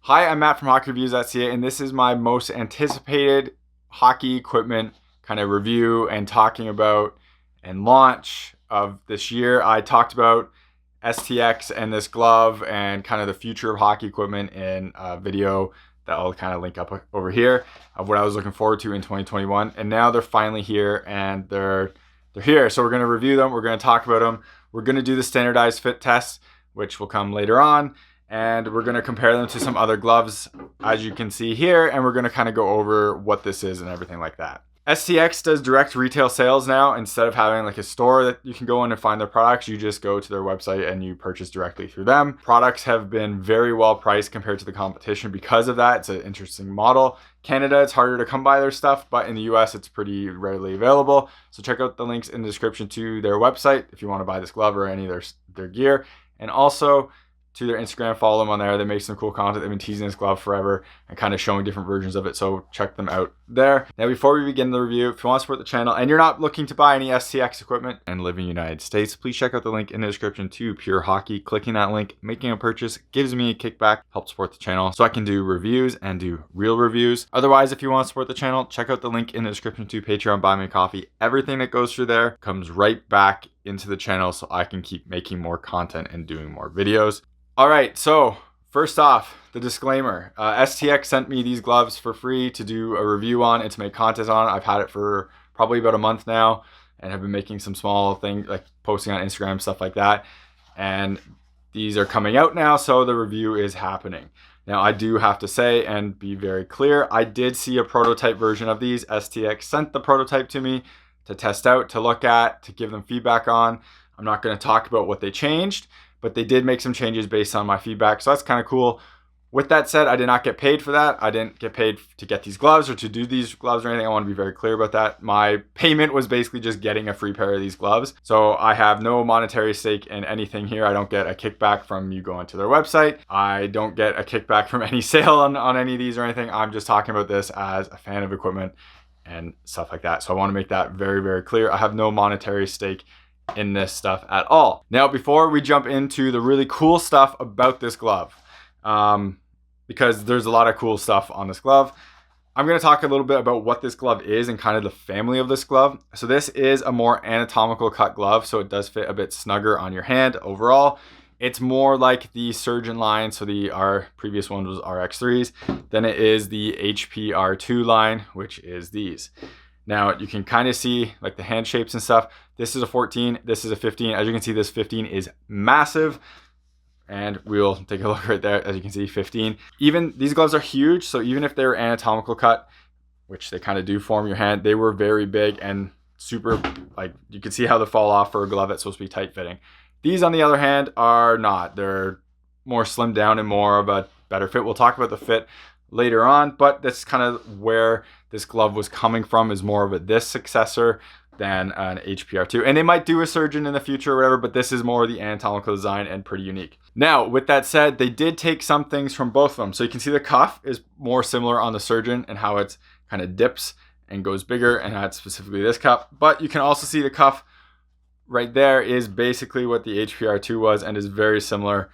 Hi, I'm Matt from HockeyReviews.ca, and this is my most anticipated hockey equipment kind of review and talking about and launch of this year. I talked about STX and this glove and kind of the future of hockey equipment in a video that I'll kind of link up over here of what I was looking forward to in 2021. And now they're finally here, and they're here. So we're going to review them. We're going to talk about them. We're going to do the standardized fit test, which will come later on. And we're going to compare them to some other gloves, as you can see here, and we're going to kind of go over what this is and everything like that. STX does direct retail sales now. Instead of having like a store that you can go in and find their products, you just go to their website and you purchase directly through them. Products have been very well priced compared to the competition because of that. It's an interesting model. Canada, it's harder to come by their stuff, but in the US, it's pretty readily available. So check out the links in the description to their website if you want to buy this glove or any of their gear. And also to their Instagram, follow them on there. They make some cool content. They've been teasing this glove forever and kind of showing different versions of it. So check them out there. Now, before we begin the review, if you want to support the channel and you're not looking to buy any STX equipment and live in the United States, please check out the link in the description to Pure Hockey. Clicking that link, making a purchase gives me a kickback, helps support the channel so I can do reviews and do real reviews. Otherwise, if you want to support the channel, check out the link in the description to Patreon, Buy Me a Coffee. Everything that goes through there comes right back into the channel so I can keep making more content and doing more videos. All right, so first off, the disclaimer. STX sent me these gloves for free to do a review on and to make content on. I've had it for probably about a month now and have been making some small things like posting on Instagram, stuff like that. And these are coming out now, so the review is happening. Now, I do have to say and be very clear, I did see a prototype version of these. STX sent the prototype to me to test out, to look at, to give them feedback on. I'm not going to talk about what they changed, but they did make some changes based on my feedback. So that's kind of cool. With that said, I did not get paid for that. I didn't get paid to get these gloves or to do these gloves or anything. I want to be very clear about that. My payment was basically just getting a free pair of these gloves. So I have no monetary stake in anything here. I don't get a kickback from you going to their website. I don't get a kickback from any sale on any of these or anything. I'm just talking about this as a fan of equipment and stuff like that. So I want to make that very, very clear. I have no monetary stake in this stuff at all. Now, before we jump into the really cool stuff about this glove, because there's a lot of cool stuff on this glove, I'm going to talk a little bit about what this glove is and kind of the family of this glove. So this is a more anatomical cut glove, so it does fit a bit snugger on your hand overall. It's more like the Surgeon line, so our previous one was RX3s, than it is the HPR2 line, which is these. Now, you can kind of see like the hand shapes and stuff. This is a 14, this is a 15. As you can see, this 15 is massive. And we'll take a look right there. As you can see, 15. Even these gloves are huge. So even if they're anatomical cut, which they kind of do form your hand, they were very big and super, like you can see how they fall off for a glove that's supposed to be tight fitting. These, on the other hand, are not. They're more slimmed down and more of a better fit. We'll talk about the fit later on, but that's kind of where this glove was coming from, is more of this successor than an HPR2. And they might do a Surgeon in the future or whatever, but this is more the anatomical design and pretty unique. Now, with that said, they did take some things from both of them. So you can see the cuff is more similar on the Surgeon and how it kind of dips and goes bigger, and that's specifically this cuff. But you can also see the cuff right there is basically what the HPR2 was and is very similar.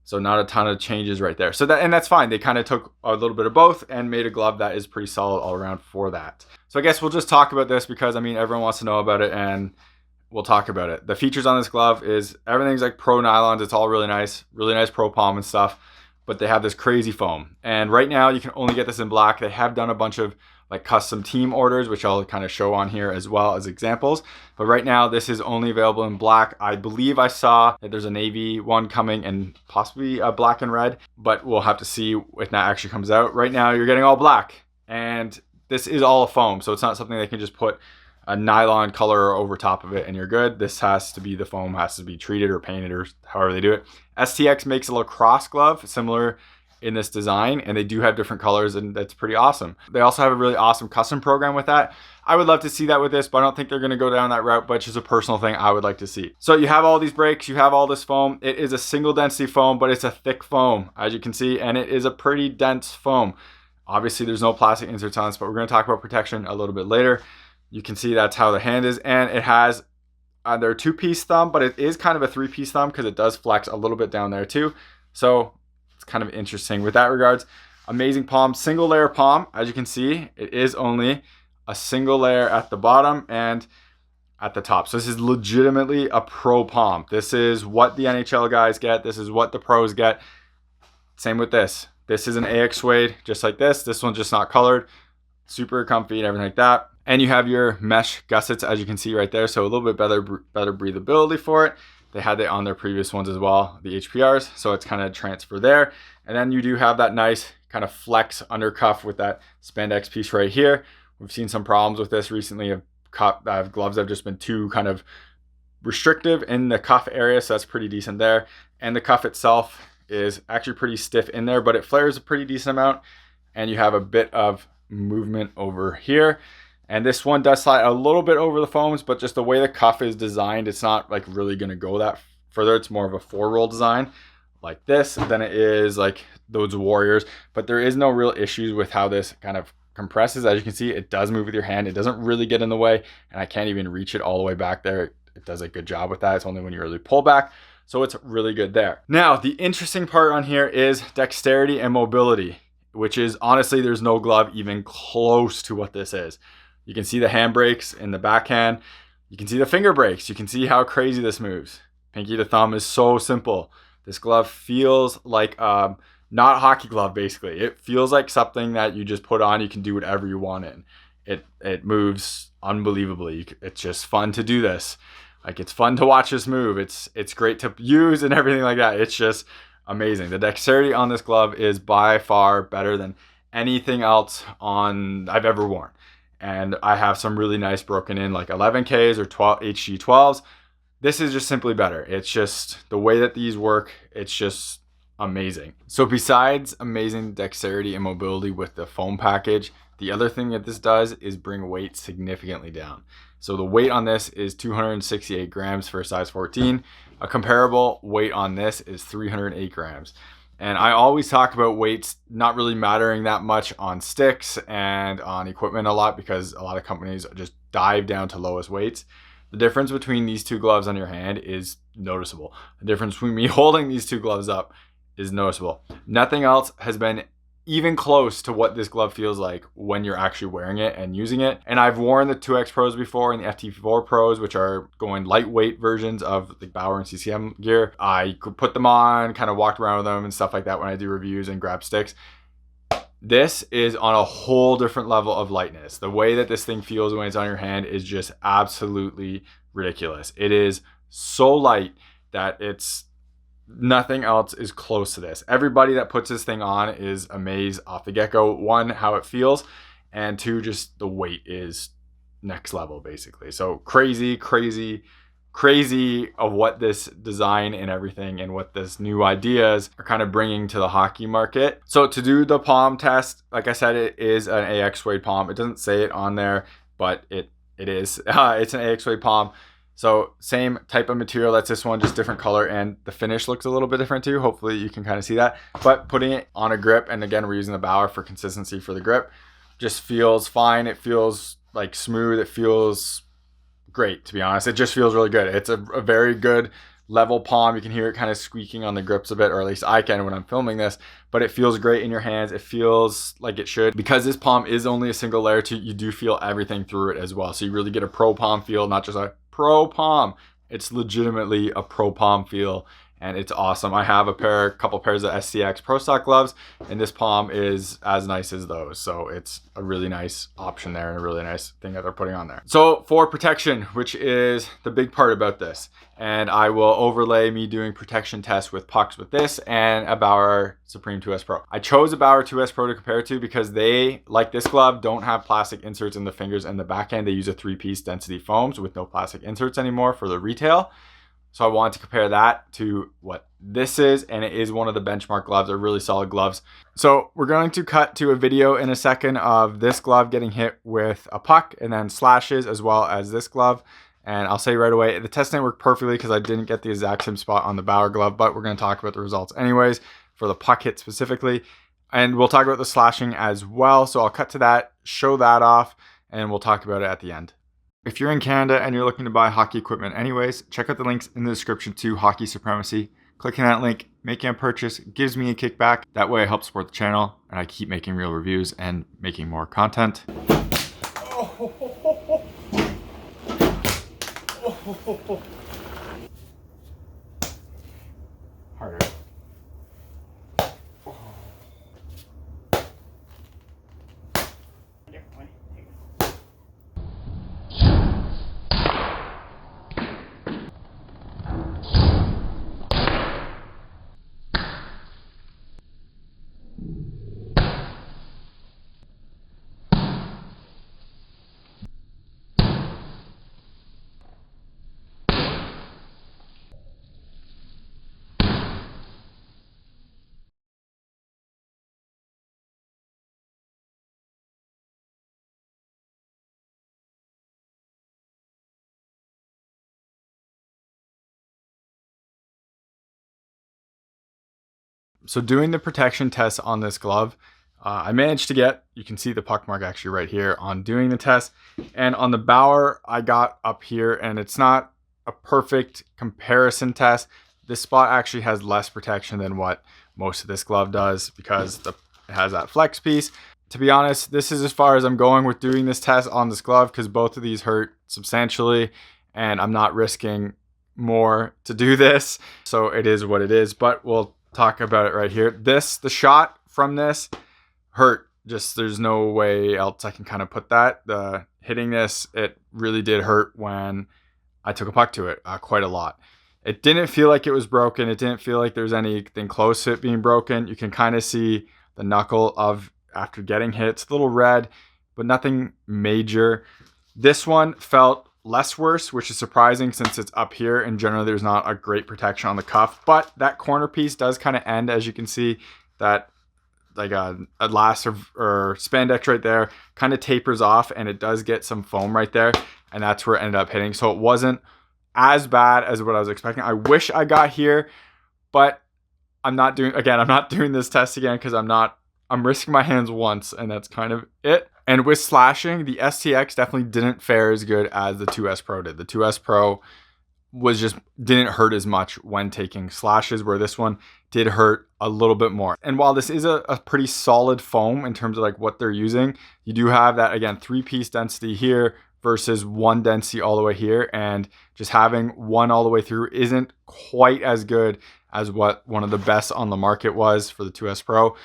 So not a ton of changes right there. So that's fine. They kind of took a little bit of both and made a glove that is pretty solid all around for that. So I guess we'll just talk about this because, I mean, everyone wants to know about it and we'll talk about it. The features on this glove is everything's like pro nylons. It's all really nice pro palm and stuff, but they have this crazy foam. And right now you can only get this in black. They have done a bunch of like custom team orders, which I'll kind of show on here as well as examples. But right now this is only available in black. I believe I saw that there's a navy one coming and possibly a black and red, but we'll have to see if that actually comes out. Right now you're getting all black, and this is all a foam. So it's not something they can just put a nylon color over top of it and you're good. This has to be, the foam has to be treated or painted or however they do it. STX makes a lacrosse glove similar in this design, and they do have different colors, and that's pretty awesome. They also have a really awesome custom program with that. I would love to see that with this, but I don't think they're going to go down that route, but it's just a personal thing I would like to see. So you have all these brakes, you have all this foam. It is a single density foam, but it's a thick foam, as you can see, and it is a pretty dense foam. Obviously there's no plastic inserts on this, but we're going to talk about protection a little bit later. You can see that's how the hand is, and it has their 2-piece thumb, but it is kind of a 3-piece thumb because it does flex a little bit down there too. So kind of interesting with that regards. Amazing palm, single layer palm. As you can see, it is only a single layer at the bottom and at the top. So this is legitimately a pro palm. This is what the NHL guys get. This is what the pros get. Same with this. This is an AX suede, just like this. This one's just not colored. Super comfy and everything like that. And you have your mesh gussets, as you can see right there. So a little bit better breathability for it. They had it on their previous ones as well, the HPRs. So it's kind of transfer there. And then you do have that nice kind of flex under cuff with that spandex piece right here. We've seen some problems with this recently of gloves that have just been too kind of restrictive in the cuff area. So that's pretty decent there. And the cuff itself is actually pretty stiff in there, but it flares a pretty decent amount. And you have a bit of movement over here. And this one does slide a little bit over the foams, but just the way the cuff is designed, it's not like really going to go that further. It's more of a 4-roll design like this than it is like those Warriors. But there is no real issues with how this kind of compresses. As you can see, it does move with your hand. It doesn't really get in the way, and I can't even reach it all the way back there. It does a good job with that. It's only when you really pull back. So it's really good there. Now, the interesting part on here is dexterity and mobility, which is honestly, there's no glove even close to what this is. You can see the handbrakes in the backhand. You can see the finger brakes. You can see how crazy this moves. Pinky to thumb is so simple. This glove feels like not a hockey glove, basically. It feels like something that you just put on. You can do whatever you want in. It moves unbelievably. It's just fun to do this. Like, it's fun to watch this move. It's great to use and everything like that. It's just amazing. The dexterity on this glove is by far better than anything else I've ever worn. And I have some really nice broken in like 11Ks or 12 HG12s. This is just simply better. It's just the way that these work. It's just amazing. So besides amazing dexterity and mobility with the foam package, the other thing that this does is bring weight significantly down. So the weight on this is 268 grams for a size 14. A comparable weight on this is 308 grams. And I always talk about weights not really mattering that much on sticks and on equipment a lot, because a lot of companies just dive down to lowest weights. The difference between these two gloves on your hand is noticeable. The difference between me holding these two gloves up is noticeable. Nothing else has been even close to what this glove feels like when you're actually wearing it and using it. And I've worn the 2X Pros before and the FT4 Pros, which are going lightweight versions of the Bauer and CCM gear. I could put them on, kind of walked around with them and stuff like that when I do reviews and grab sticks. This is on a whole different level of lightness. The way that this thing feels when it's on your hand is just absolutely ridiculous. It is so light that nothing else is close to this. Everybody that puts this thing on is amazed off the get-go. One, how it feels, and two, just the weight is next level, basically. So crazy of what this design and everything and what this new ideas are kind of bringing to the hockey market. So to do the palm test, like I said, it is an AX suede palm. It doesn't say it on there, but it is. It's an AX suede palm. So same type of material, that's this one, just different color, and the finish looks a little bit different too. Hopefully you can kind of see that. But putting it on a grip, and again, we're using the Bauer for consistency for the grip, just feels fine. It feels like smooth. It feels great, to be honest. It just feels really good. It's a very good level palm. You can hear it kind of squeaking on the grips a bit, or at least I can when I'm filming this, but it feels great in your hands. It feels like it should. Because this palm is only a single layer too, you do feel everything through it as well. So you really get a pro palm feel, not just a pro palm. It's legitimately a pro palm feel, and it's awesome. I have a couple pairs of STX Pro Stock gloves, and this palm is as nice as those. So it's a really nice option there and a really nice thing that they're putting on there. So for protection, which is the big part about this, and I will overlay me doing protection tests with pucks with this and a Bauer Supreme 2S Pro. I chose a Bauer 2S Pro to compare it to because they, like this glove, don't have plastic inserts in the fingers and the backhand. They use a 3-piece density foams with no plastic inserts anymore for the retail. So I wanted to compare that to what this is, and it is one of the benchmark gloves. They're really solid gloves. So we're going to cut to a video in a second of this glove getting hit with a puck and then slashes, as well as this glove. And I'll say right away, the test didn't work perfectly because I didn't get the exact same spot on the Bauer glove, but we're going to talk about the results anyways for the puck hit specifically. And we'll talk about the slashing as well. So I'll cut to that, show that off, and we'll talk about it at the end. If you're in Canada and you're looking to buy hockey equipment anyways, check out the links in the description to Hockey Supremacy. Clicking that link making a purchase gives me a kickback. That way I help support the channel and I keep making real reviews and making more content. Harder. So doing the protection test on this glove, I managed to get, you can see the puck mark actually right here on doing the test. And on the bower, I got up here, and it's not a perfect comparison test. This spot actually has less protection than what most of this glove does because it has that flex piece. To be honest, this is as far as I'm going with doing this test on this glove because both of these hurt substantially and I'm not risking more to do this. So it is what it is, but we'll talk about it right here. The shot from this hurt. Just there's no way else I can kind of put that. The hitting this, it really did hurt when I took a puck to it quite a lot. It didn't feel like it was broken. It didn't feel like there's anything close to it being broken. You can kind of see the knuckle of after getting hit. It's a little red, but nothing major. This one felt less worse, which is surprising since it's up here and generally there's not a great protection on the cuff, but that corner piece does kind of end, as you can see, that like a elastic or spandex right there kind of tapers off and it does get some foam right there, and that's where it ended up hitting. So it wasn't as bad as what I was expecting. I wish I got here, but I'm not doing this test again because I'm risking my hands once, and that's kind of it. And with slashing, the STX definitely didn't fare as good as the 2S Pro did. The 2S Pro didn't hurt as much when taking slashes, where this one did hurt a little bit more. And while this is a pretty solid foam in terms of like what they're using, you do have that, again, 3-piece density here versus 1 density all the way here. And just having 1 all the way through isn't quite as good as what one of the best on the market was for the 2S Pro.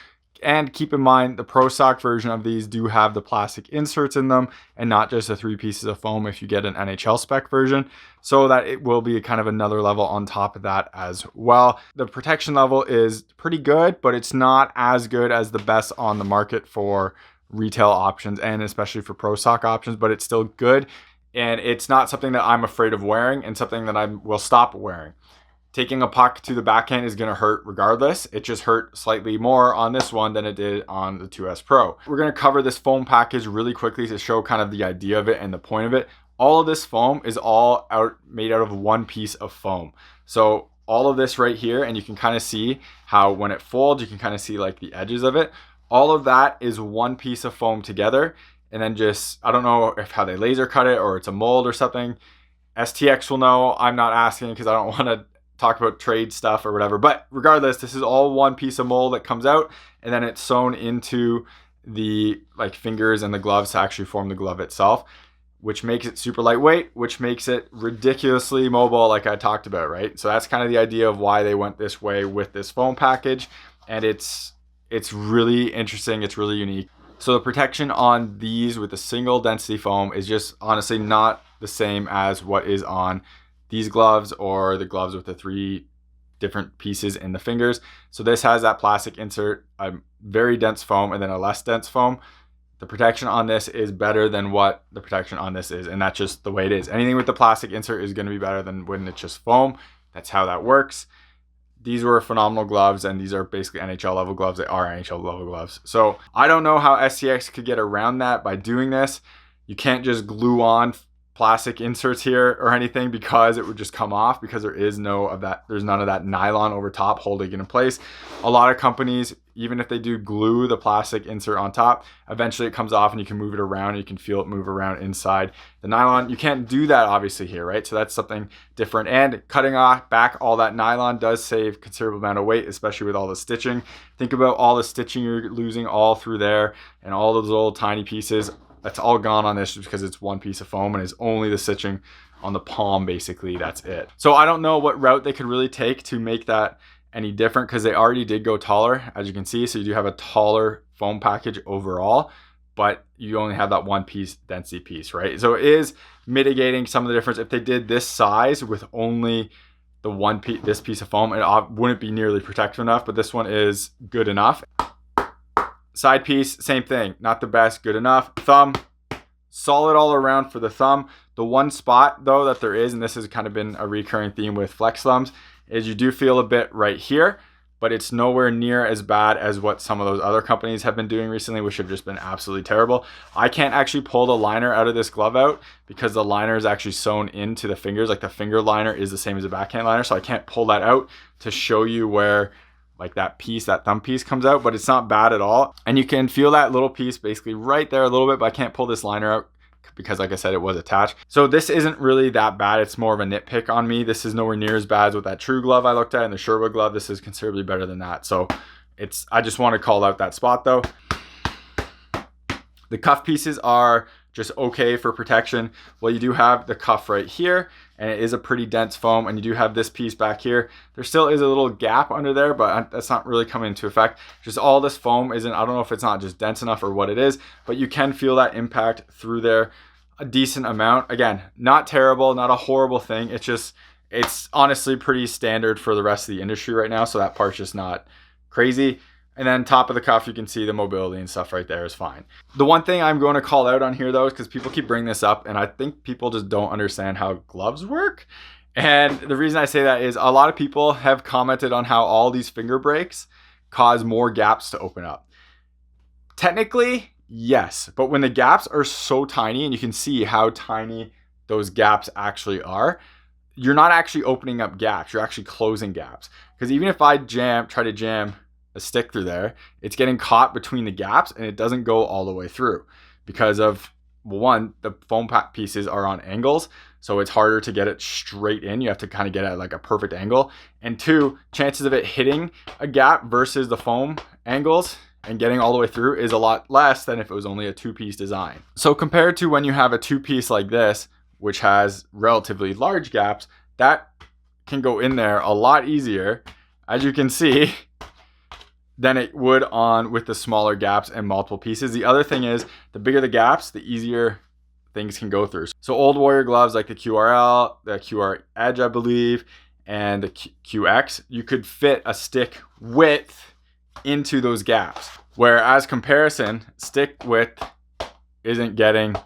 And keep in mind, the Pro Stock version of these do have the plastic inserts in them and not just the 3 pieces of foam if you get an NHL spec version. So that it will be kind of another level on top of that as well. The protection level is pretty good, but it's not as good as the best on the market for retail options and especially for Pro Stock options, but it's still good. And it's not something that I'm afraid of wearing and something that I will stop wearing. Taking a puck to the backhand is going to hurt regardless. It just hurt slightly more on this one than it did on the 2S Pro. We're going to cover this foam package really quickly to show kind of the idea of it and the point of it. All of this foam is made out of 1 piece of foam. So all of this right here, and you can kind of see how when it folds, you can kind of see like the edges of it. All of that is 1 piece of foam together. And then I don't know how they laser cut it or it's a mold or something. STX will know. I'm not asking because I don't want to talk about trade stuff or whatever, but regardless, this is all 1 piece of mold that comes out and then it's sewn into the fingers and the gloves to actually form the glove itself, which makes it super lightweight, which makes it ridiculously mobile like I talked about, right? So that's kind of the idea of why they went this way with this foam package, and it's really interesting, it's really unique. So the protection on these with a single density foam is just honestly not the same as what is on these gloves or the gloves with the 3 different pieces in the fingers. So this has that plastic insert, a very dense foam, and then a less dense foam. The protection on this is better than what the protection on this is, and that's just the way it is. Anything with the plastic insert is going to be better than when it's just foam. That's how that works. These were phenomenal gloves, and these are basically NHL level gloves. They are NHL level gloves. So I don't know how STX could get around that by doing this. You can't just glue on plastic inserts here or anything because it would just come off, because there's none of that nylon over top holding it in place. A lot of companies even if they do glue the plastic insert on top, eventually it comes off and you can move it around and you can feel it move around inside the nylon. You can't do that obviously here, right? So that's something different. And cutting off back all that nylon does save a considerable amount of weight, especially with all the stitching. Think about all the stitching you're losing all through there and all those little tiny pieces. That's all gone on this just because it's one piece of foam and it's only the stitching on the palm, basically. That's it. So I don't know what route they could really take to make that any different, because they already did go taller, as you can see. So you do have a taller foam package overall, but you only have that one piece density piece, right? So it is mitigating some of the difference. If they did this size with only the one piece, this piece of foam, it wouldn't be nearly protective enough, but this one is good enough. Side piece, same thing, not the best, good enough. Thumb, solid all around for the thumb. The one spot though that there is, and this has kind of been a recurring theme with flex thumbs, is you do feel a bit right here, but it's nowhere near as bad as what some of those other companies have been doing recently, which have just been absolutely terrible. I can't actually pull the liner out of this glove out because the liner is actually sewn into the fingers. Like the finger liner is the same as the backhand liner, so I can't pull that out to show you where like that piece, that thumb piece comes out, but it's not bad at all. And you can feel that little piece basically right there a little bit, but I can't pull this liner out because like I said, it was attached. So this isn't really that bad. It's more of a nitpick on me. This is nowhere near as bad as with that True glove I looked at and the Sherwood glove. This is considerably better than that. So I just want to call out that spot though. The cuff pieces are just okay for protection. Well, you do have the cuff right here and it is a pretty dense foam, and you do have this piece back here. There still is a little gap under there, but that's not really coming into effect. Just all this foam isn't, I don't know if it's not just dense enough or what it is, but you can feel that impact through there a decent amount. Again, not terrible, not a horrible thing. It's honestly pretty standard for the rest of the industry right now. So that part's just not crazy. And then top of the cuff, you can see the mobility and stuff right there is fine. The one thing I'm going to call out on here though, is because people keep bringing this up and I think people just don't understand how gloves work. And the reason I say that is a lot of people have commented on how all these finger breaks cause more gaps to open up. Technically, yes, but when the gaps are so tiny, and you can see how tiny those gaps actually are, you're not actually opening up gaps, you're actually closing gaps. Because even if I try to jam a stick through there, it's getting caught between the gaps and it doesn't go all the way through because of, one, the foam pack pieces are on angles, so it's harder to get it straight in. You have to kind of get at like a perfect angle. And two, chances of it hitting a gap versus the foam angles and getting all the way through is a lot less than if it was only a two-piece design. So compared to when you have a two-piece like this, which has relatively large gaps, that can go in there a lot easier, as you can see, than it would on with the smaller gaps and multiple pieces. The other thing is, the bigger the gaps, the easier things can go through. So old Warrior gloves like the QRL, the QR Edge, I believe, and the QX, you could fit a stick width into those gaps. Whereas comparison, stick width isn't getting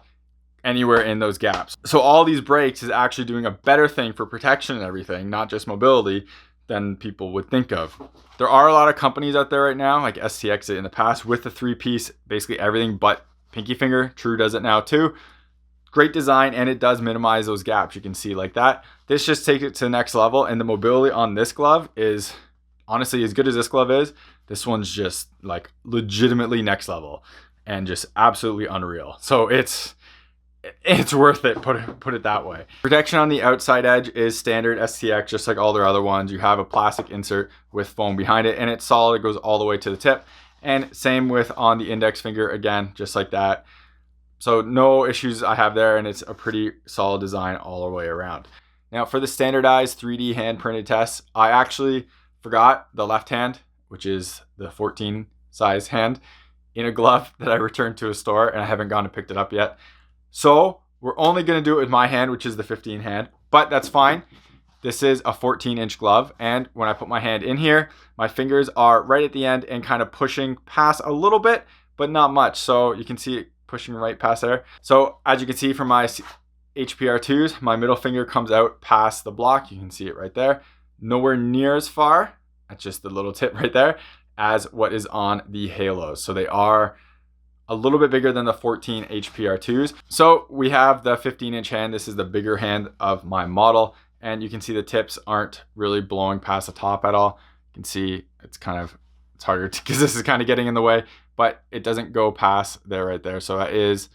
anywhere in those gaps. So all these breaks is actually doing a better thing for protection and everything, not just mobility, than people would think of. There are a lot of companies out there right now, like STX in the past, with the three-piece, basically everything but pinky finger. True does it now too. Great design, and it does minimize those gaps. You can see like that. This just takes it to the next level, and the mobility on this glove is honestly as good as this glove is. This one's just like legitimately next level and just absolutely unreal. So it's worth it, put it that way. Protection on the outside edge is standard STX, just like all their other ones. You have a plastic insert with foam behind it, and it's solid. It goes all the way to the tip. And same with on the index finger, again, just like that. So no issues I have there, and it's a pretty solid design all the way around. Now for the standardized 3D hand printed tests, I actually forgot the left hand, which is the 14 size hand, in a glove that I returned to a store, and I haven't gone and picked it up yet. So we're only going to do it with my hand, which is the 15 hand, but that's fine. This is a 14-inch glove, and when I put my hand in here, my fingers are right at the end and kind of pushing past a little bit, but not much. So you can see it pushing right past there. So as you can see from my HPR2s, my middle finger comes out past the block. You can see it right there. Nowhere near as far, that's just the little tip right there, as what is on the Halos. So they are a little bit bigger than the 14 HPR2s. So we have the 15-inch hand. This is the bigger hand of my model. And you can see the tips aren't really blowing past the top at all. You can see it's kind of It's harder because this is kind of getting in the way, but it doesn't go past there right there. So that is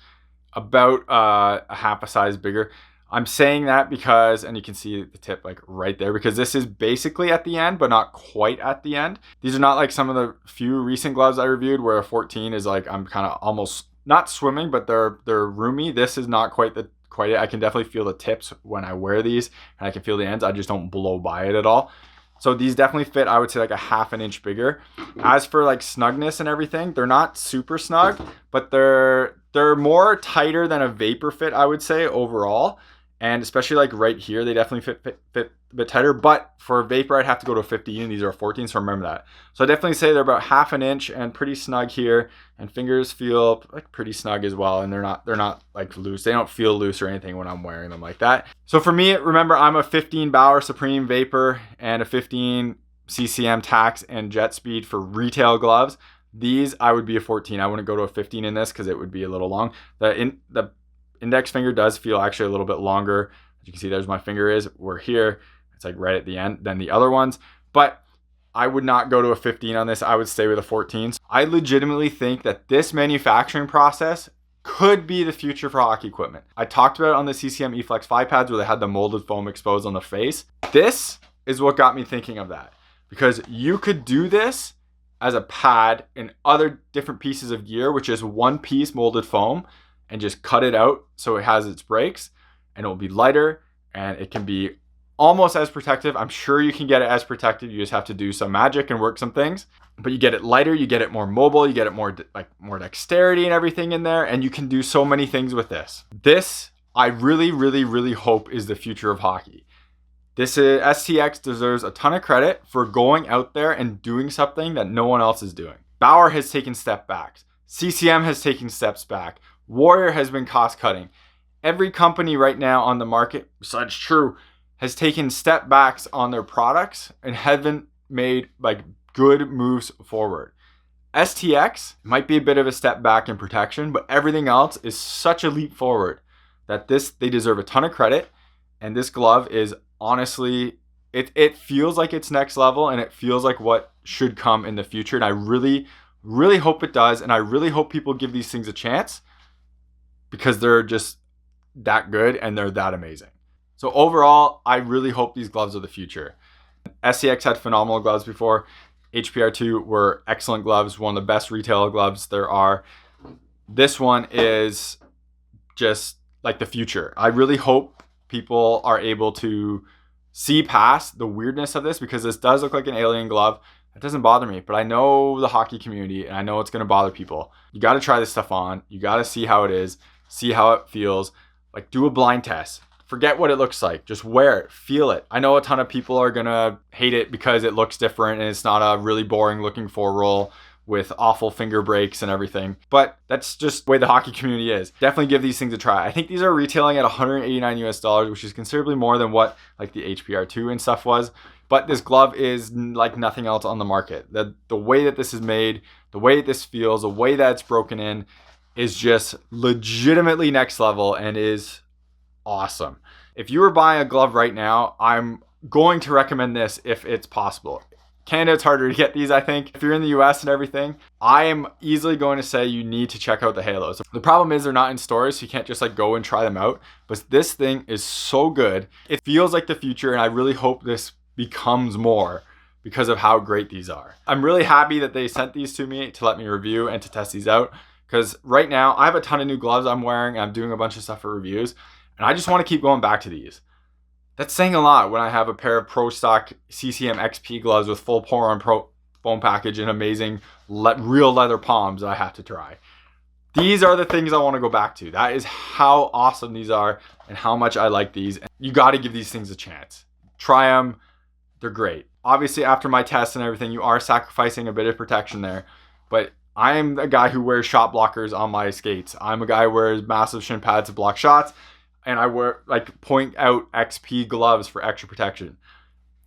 about a half a size bigger. I'm saying that because, and you can see the tip like right there, because this is basically at the end, but not quite at the end. These are not like some of the few recent gloves I reviewed where a 14 is like, I'm kind of almost not swimming, but they're roomy. This is not quite it. I can definitely feel the tips when I wear these, and I can feel the ends. I just don't blow by it at all. So these definitely fit, I would say, like a half an inch bigger. As for like snugness and everything, they're not super snug, but they're more tighter than a vapor fit, I would say, overall. And especially like right here, they definitely fit a bit tighter. But for a vapor, I'd have to go to a 15. These are a 14, so remember that. So I definitely say they're about half an inch and pretty snug here. And fingers feel like pretty snug as well. And they're not like loose. They don't feel loose or anything when I'm wearing them like that. So for me, remember, I'm a 15 Bauer Supreme Vapor and a 15 CCM Tax and Jet Speed for retail gloves. These, I would be a 14. I wouldn't go to a 15 in this because it would be a little long. The index finger does feel actually a little bit longer. As you can see, there's my finger is. We're here. It's like right at the end than the other ones. But I would not go to a 15 on this. I would stay with a 14. I legitimately think that this manufacturing process could be the future for hockey equipment. I talked about it on the CCM eFlex 5 pads where they had the molded foam exposed on the face. This is what got me thinking of that. Because you could do this as a pad in other different pieces of gear, which is one piece molded foam, and just cut it out so it has its breaks, and it will be lighter and it can be almost as protective. I'm sure you can get it as protective. You just have to do some magic and work some things, but you get it lighter, you get it more mobile, you get it more dexterity and everything in there, and you can do so many things with this. This, I really hope is the future of hockey. This is, STX deserves a ton of credit for going out there and doing something that no one else is doing. Bauer has taken step backs. CCM has taken steps back. Warrior has been cost cutting. Every company right now on the market, besides True, has taken step backs on their products and haven't made like good moves forward. STX might be a bit of a step back in protection, but everything else is such a leap forward that they deserve a ton of credit. And this glove is honestly, it feels like it's next level, and it feels like what should come in the future. And I really hope it does. And I really hope people give these things a chance, because they're just that good and they're that amazing. So overall, I really hope these gloves are the future. STX had phenomenal gloves before. HPR2 were excellent gloves, one of the best retail gloves there are. This one is just like the future. I really hope people are able to see past the weirdness of this, because this does look like an alien glove. It doesn't bother me, but I know the hockey community and I know it's going to bother people. You got to try this stuff on. You got to see how it is. See how it feels. Like, do a blind test. Forget what it looks like. Just wear it. Feel it. I know a ton of people are going to hate it because it looks different and it's not a really boring looking 4-roll with awful finger breaks and everything. But that's just the way the hockey community is. Definitely give these things a try. I think these are retailing at $189 US, which is considerably more than what like the HPR2 and stuff was. But this glove is like nothing else on the market. The way that this is made, the way that this feels, the way that it's broken in, is just legitimately next level and is awesome. If you were buying a glove right now, I'm going to recommend this if it's possible. Canada, it's harder to get these, I think. If you're in the US and everything, I am easily going to say you need to check out the Halos. The problem is they're not in stores, so you can't just like go and try them out. But this thing is so good. It feels like the future, and I really hope this becomes more because of how great these are. I'm really happy that they sent these to me to let me review and to test these out. Because right now, I have a ton of new gloves I'm wearing. I'm doing a bunch of stuff for reviews. And I just want to keep going back to these. That's saying a lot when I have a pair of Pro Stock CCM XP gloves with full pour-on foam package and amazing real leather palms that I have to try. These are the things I want to go back to. That is how awesome these are and how much I like these. You got to give these things a chance. Try them. They're great. Obviously, after my tests and everything, you are sacrificing a bit of protection there. But I am a guy who wears shot blockers on my skates. I'm a guy who wears massive shin pads to block shots. And I wear like point out XP gloves for extra protection.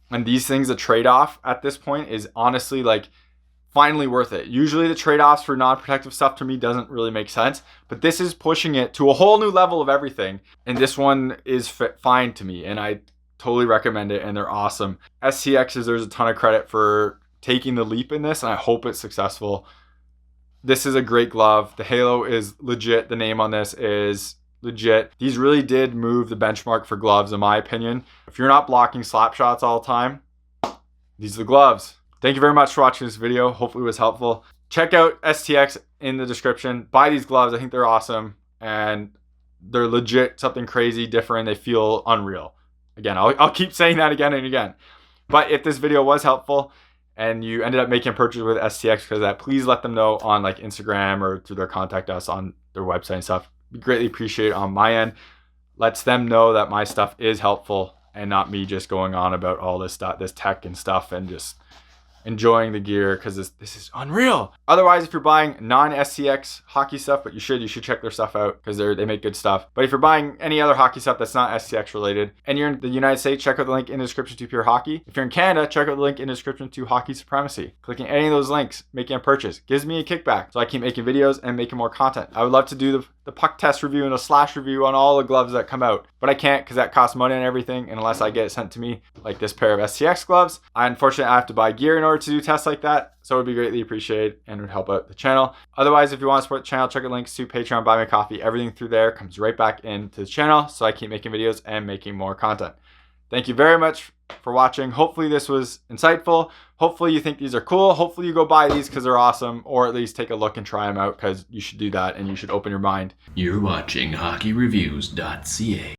And these things, the trade-off at this point is honestly like finally worth it. Usually the trade-offs for non-protective stuff to me doesn't really make sense. But this is pushing it to a whole new level of everything. And this one is fine to me. And I totally recommend it. And they're awesome. STX deserves a ton of credit for taking the leap in this, and I hope it's successful. This is a great glove. The Halo is legit. The name on this is legit. These really did move the benchmark for gloves, in my opinion. If you're not blocking slap shots all the time, these are the gloves. Thank you very much for watching this video. Hopefully it was helpful. Check out STX in the description. Buy these gloves. I think they're awesome, and they're legit something crazy, different. They feel unreal. Again, I'll keep saying that again and again. But if this video was helpful and you ended up making a purchase with STX because of that, please let them know on like Instagram or through their contact us on their website and stuff. We greatly appreciate it on my end. Lets them know that my stuff is helpful and not me just going on about all this stuff, this tech and stuff, and just enjoying the gear, because this is unreal. Otherwise, if you're buying non-STX hockey stuff, but you should check their stuff out because they make good stuff. But if you're buying any other hockey stuff that's not STX related and you're in the United States, check out the link in the description to Pure Hockey. If you're in Canada, check out the link in the description to Hockey Supremacy. Clicking any of those links, making a purchase, gives me a kickback, so I keep making videos and making more content. I would love to do the puck test review and a slash review on all the gloves that come out, but I can't because that costs money and everything, and unless I get it sent to me, like this pair of STX gloves, unfortunately I have to buy gear in order to do tests like that, so it would be greatly appreciated and would help out the channel. Otherwise, if you want to support the channel, check out links to Patreon, Buy Me Coffee. Everything through there comes right back into the channel, so I keep making videos and making more content. Thank you very much for watching. Hopefully this was insightful. Hopefully you think these are cool. Hopefully you go buy these because they're awesome, or at least take a look and try them out, because you should do that and you should open your mind. You're watching HockeyReviews.ca.